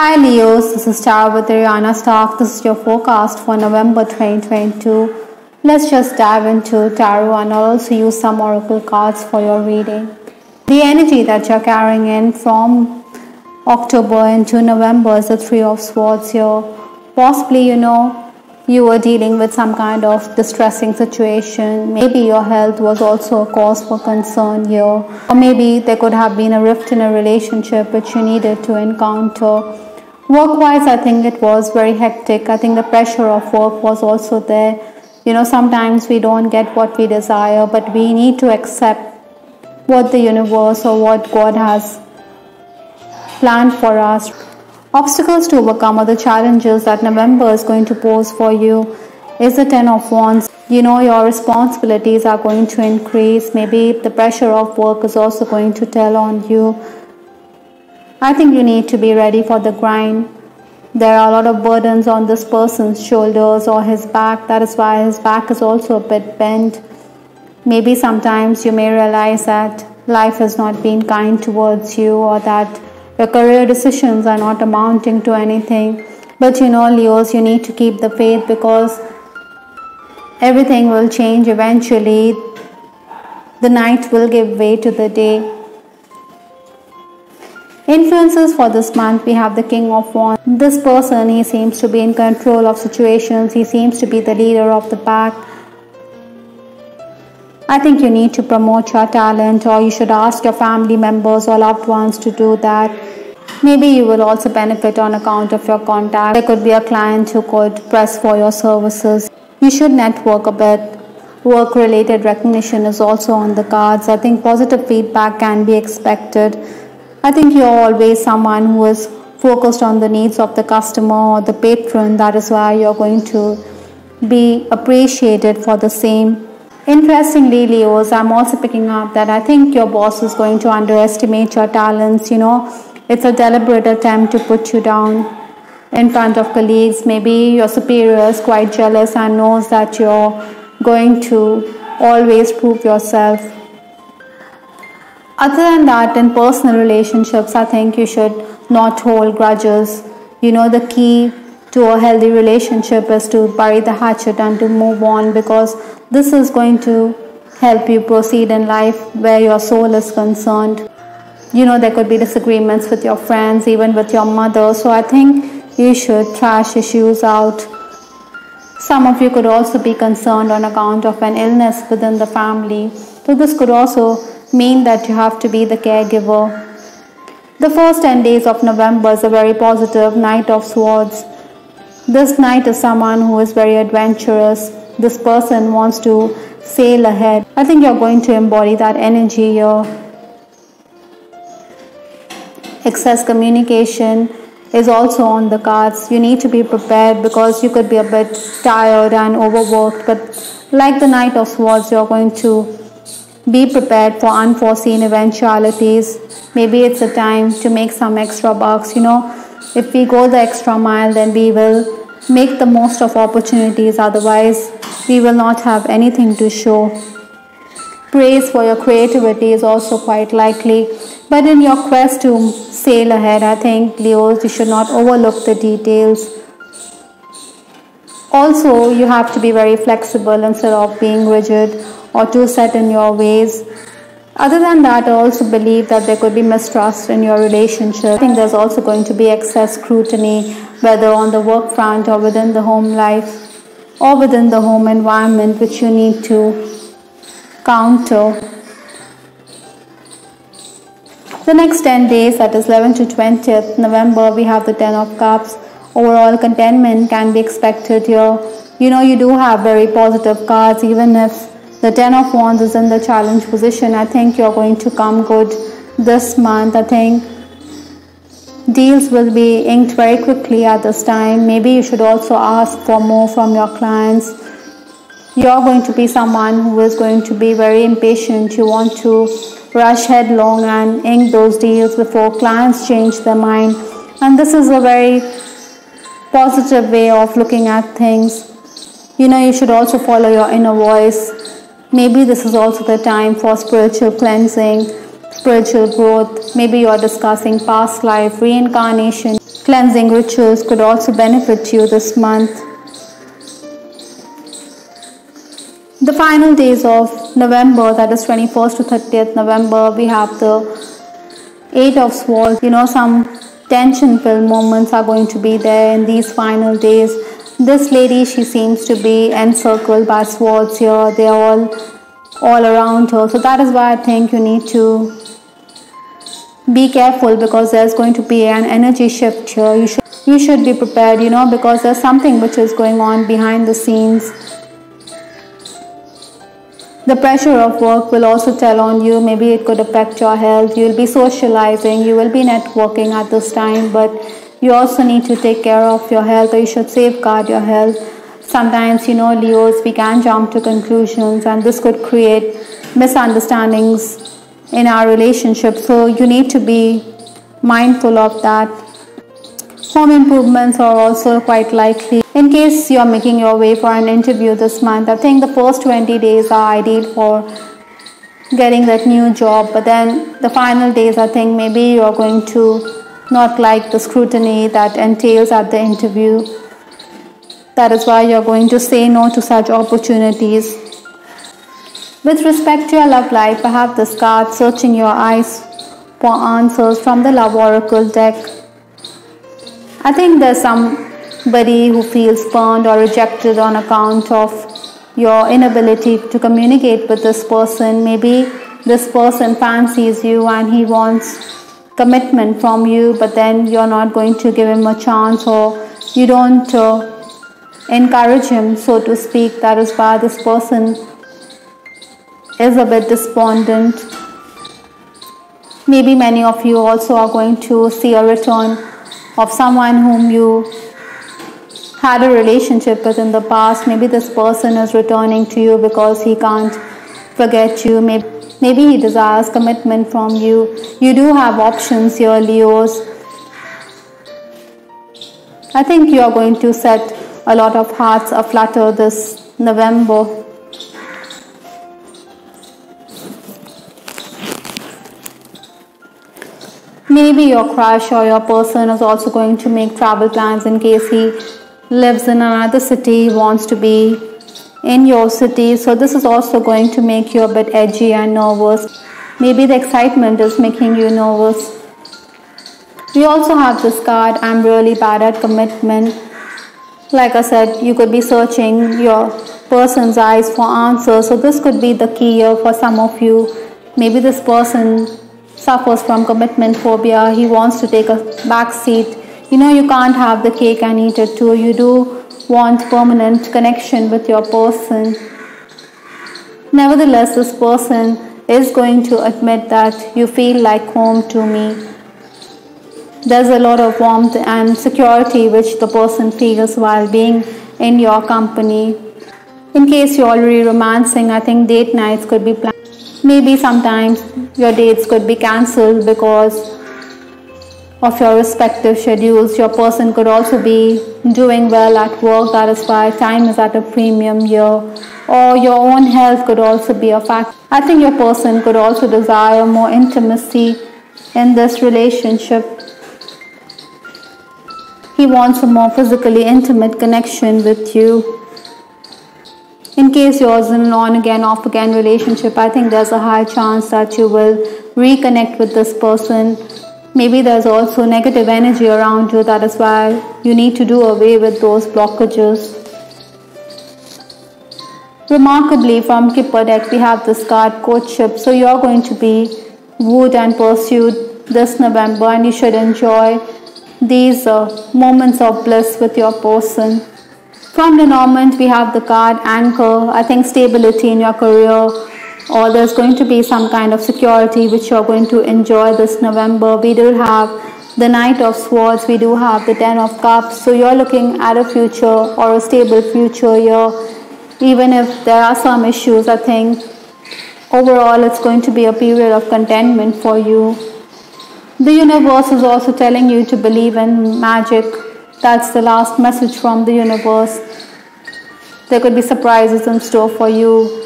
Hi Leos, this is Tarot with Ariana Stark. This is your forecast for November 2022. Let's just dive into Tarot and I'll also use some oracle cards for your reading. The energy that you're carrying in from October into November is the Three of Swords here. Possibly, you were dealing with some kind of distressing situation. Maybe your health was also a cause for concern here. Or maybe there could have been a rift in a relationship which you needed to encounter. Work-wise, I think it was very hectic. I think the pressure of work was also there. Sometimes we don't get what we desire, but we need to accept what the universe or what God has planned for us. Obstacles to overcome or the challenges that November is going to pose for you is the Ten of Wands. Your responsibilities are going to increase. Maybe the pressure of work is also going to tell on you. I think you need to be ready for the grind. There are a lot of burdens on this person's shoulders or his back. That is why his back is also a bit bent. Maybe sometimes you may realize that life has not been kind towards you or that your career decisions are not amounting to anything. But Leos, you need to keep the faith because everything will change eventually. The night will give way to the day. Influences for this month, we have the King of Wands. This person, he seems to be in control of situations. He seems to be the leader of the pack. I think you need to promote your talent, or you should ask your family members or loved ones to do that. Maybe you will also benefit on account of your contact. There could be a client who could press for your services. You should network a bit. Work-related recognition is also on the cards. I think positive feedback can be expected. I think you're always someone who is focused on the needs of the customer or the patron. That is why you're going to be appreciated for the same. Interestingly, Leos, I'm also picking up that I think your boss is going to underestimate your talents. It's a deliberate attempt to put you down in front of colleagues. Maybe your superior is quite jealous and knows that you're going to always prove yourself. Other than that, in personal relationships, I think you should not hold grudges. The key to a healthy relationship is to bury the hatchet and to move on, because this is going to help you proceed in life where your soul is concerned. There could be disagreements with your friends, even with your mother. So I think you should trash issues out. Some of you could also be concerned on account of an illness within the family. So this could also mean that you have to be the caregiver. The first 10 days of November is a very positive Knight of Swords. This knight is someone who is very adventurous. This person wants to sail ahead. I think you're going to embody that energy here. Excess communication is also on the cards. You need to be prepared because you could be a bit tired and overworked. But like the Knight of Swords, you're going to be prepared for unforeseen eventualities. Maybe it's a time to make some extra bucks. If we go the extra mile, then we will make the most of opportunities. Otherwise, we will not have anything to show. Praise for your creativity is also quite likely. But in your quest to sail ahead, I think, Leos, you should not overlook the details. Also, you have to be very flexible instead of being rigid or too set in your ways. Other than that, I also believe that there could be mistrust in your relationship. I think there's also going to be excess scrutiny, whether on the work front or within the home life or within the home environment, which you need to counter. The next 10 days, that is 11th to 20th November, we have the Ten of Cups. Overall contentment can be expected here. You do have very positive cards. Even if the Ten of Wands is in the challenge position, I think you're going to come good this month. I think deals will be inked very quickly at this time. Maybe you should also ask for more from your clients. You're going to be someone who is going to be very impatient. You want to rush headlong and ink those deals before clients change their mind. And this is a very positive way of looking at things. You should also follow your inner voice. Maybe this is also the time for spiritual cleansing, spiritual growth. Maybe you are discussing past life, reincarnation. Cleansing rituals could also benefit you this month. The final days of November, that is 21st to 30th November, we have the 8 of Swords. Some tension-filled moments are going to be there in these final days. This lady, she seems to be encircled by swords here. They are all around her. So that is why I think you need to be careful, because there's going to be an energy shift here. You should be prepared, because there's something which is going on behind the scenes. The pressure of work will also tell on you. Maybe it could affect your health. You will be socializing, you will be networking at this time, but you also need to take care of your health, or you should safeguard your health. Sometimes, Leos, we can jump to conclusions, and this could create misunderstandings in our relationship. So you need to be mindful of that. Home improvements are also quite likely. In case you are making your way for an interview this month, I think the first 20 days are ideal for getting that new job. But then the final days, I think maybe you are going to not like the scrutiny that entails at the interview. That is why you are going to say no to such opportunities. With respect to your love life, I have this card, Searching Your Eyes for Answers, from the Love Oracle deck. I think there's somebody who feels burned or rejected on account of your inability to communicate with this person. Maybe this person fancies you and he wants commitment from you, but then you're not going to give him a chance, or you don't encourage him, so to speak. That is why this person is a bit despondent. Maybe many of you also are going to see a return of someone whom you had a relationship with in the past. Maybe this person is returning to you because he can't forget you. Maybe he desires commitment from you. You do have options here, Leos. I think you are going to set a lot of hearts aflutter this November. Maybe your crush or your person is also going to make travel plans in case he lives in another city, wants to be in your city. So this is also going to make you a bit edgy and nervous. Maybe the excitement is making you nervous. We also have this card, I'm really bad at commitment. Like I said, you could be searching your person's eyes for answers. So this could be the key here for some of you. Maybe this person suffers from commitment phobia. He wants to take a back seat. You can't have the cake and eat it too. You do want permanent connection with your person. Nevertheless, this person is going to admit that you feel like home to me. There's a lot of warmth and security which the person feels while being in your company. In case you're already romancing, I think date nights could be planned. Maybe sometimes your dates could be cancelled because of your respective schedules. Your person could also be doing well at work. That is why time is at a premium here. Or your own health could also be a factor. I think your person could also desire more intimacy in this relationship. He wants a more physically intimate connection with you. In case yours in an on-again, off-again relationship, I think there's a high chance that you will reconnect with this person. Maybe there's also negative energy around you. That is why you need to do away with those blockages. Remarkably, from Kipper deck, we have this card, Courtship. So you're going to be wooed and pursued this November, and you should enjoy these moments of bliss with your person. From Lenormand, we have the card Anchor. I think stability in your career, or there's going to be some kind of security which you're going to enjoy this November. We do have the Knight of Swords. We do have the Ten of Cups. So you're looking at a future or a stable future here. Even if there are some issues, I think overall it's going to be a period of contentment for you. The universe is also telling you to believe in magic. That's the last message from the universe. There could be surprises in store for you.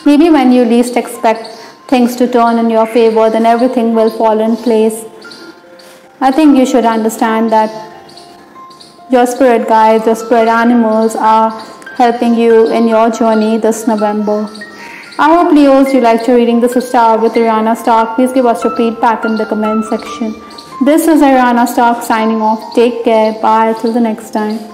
Maybe when you least expect things to turn in your favor, then everything will fall in place. I think you should understand that your spirit guides, your spirit animals are helping you in your journey this November. I hope, Leos, you liked your reading. This is Star with Ariana Stark. Please give us your feedback in the comment section. This is Ariana Stark signing off. Take care. Bye. Till the next time.